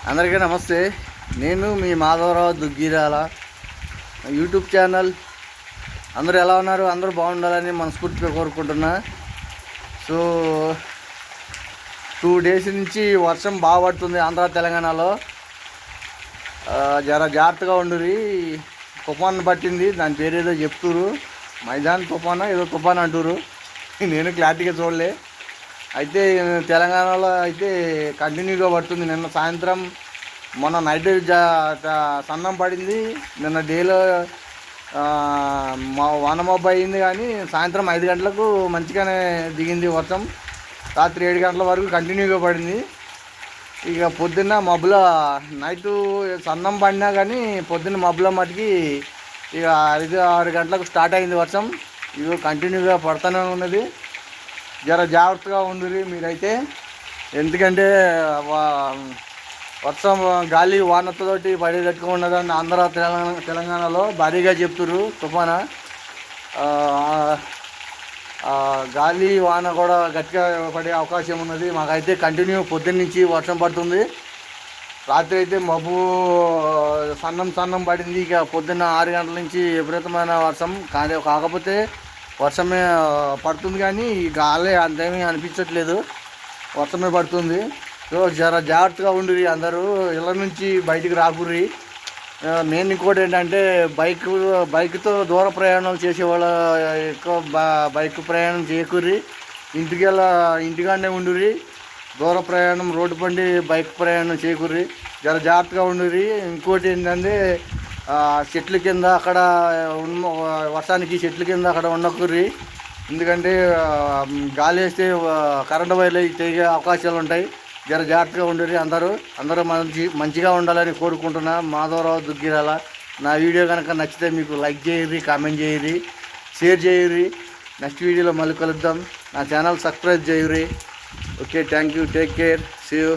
అందరికీ నమస్తే. నేను మీ మాధవరావు దుగ్గిరాల యూట్యూబ్ ఛానల్. అందరూ ఎలా ఉన్నారు? అందరూ బాగుండాలని మనస్ఫూర్తిగా కోరుకుంటున్నా. సో 2 డేస్ నుంచి వర్షం బాగా పడుతుంది ఆంధ్ర తెలంగాణలో. జర జాగ్రత్తగా ఉండురి. తుఫాన్ పట్టింది, దాని పేరు ఏదో చెప్తురు, మైదాన్ తుఫానా ఏదో తుఫాన్ అంటురు. నేను క్లారిటీగా చూడలే. అయితే తెలంగాణలో అయితే కంటిన్యూగా పడుతుంది. నిన్న సాయంత్రం మొన్న నైట్ సన్నం పడింది. నిన్న డేలో వాన మబ్బు అయింది, కానీ సాయంత్రం 5 గంటలకు మంచిగానే దిగింది వర్షం. రాత్రి 7 గంటల వరకు కంటిన్యూగా పడింది. ఇక పొద్దున్న మబ్బుల నైటు సన్నం పడినా కానీ పొద్దున్న మబ్బుల మటుకి ఇక 5-6 గంటలకు స్టార్ట్ అయింది వర్షం. ఇక కంటిన్యూగా పడుతూనే ఉన్నది. జర జాగ్రత్తగా ఉండురి మీరైతే. ఎందుకంటే వర్షం గాలి వానతోటి పడేటట్టుగా ఉన్నదని ఆంధ్ర తెలంగాణలో భారీగా చెప్తున్నారు. తుఫానా గాలి వాన కూడా గట్టిగా పడే అవకాశం ఉన్నది. మాకైతే కంటిన్యూ పొద్దున్న నుంచి వర్షం పడుతుంది. రాత్రి అయితే మబ్బు సన్నం పడింది. ఇక పొద్దున్న 6 గంటల నుంచి విపరీతమైన వర్షం. కాకపోతే వర్షమే పడుతుంది, కానీ ఈ గాలి అంతేమీ అనిపించట్లేదు, వర్షమే పడుతుంది. సో జర జాగ్రత్తగా ఉండురి అందరూ. ఇళ్ళ నుంచి బయటికి రాకుర్రి. మెయిన్ ఇంకోటి ఏంటంటే బైక్తో దూర ప్రయాణాలు చేసేవాళ్ళు ఎక్కువ బైక్ ప్రయాణం చేయకుర్రి. ఇంటికాడనే ఉండురి. దూర ప్రయాణం రోడ్డు పండి బైక్ ప్రయాణం చేయకుర్రి. జర జాగ్రత్తగా ఉండురి. ఇంకోటి ఏంటంటే చెట్ల కింద అక్కడ వర్షానికి చెట్ల కింద అక్కడ ఉండకుర్రి. ఎందుకంటే గాలి వేస్తే కరెంటు వైర్లు తెగే అవకాశాలు ఉంటాయి. జర జాగ్రత్తగా ఉండురి అందరూ మంచిగా ఉండాలని కోరుకుంటున్నా. మాధవరావు దుగ్గిరాల. నా వీడియో కనుక నచ్చితే మీకు లైక్ చేయరి, కామెంట్ చేయరి, షేర్ చేయరి. నెక్స్ట్ వీడియోలో మళ్ళీ కలుద్దాం. నా ఛానల్ సబ్స్క్రైబ్ చేయరి. Okay, thank you, take care, see you.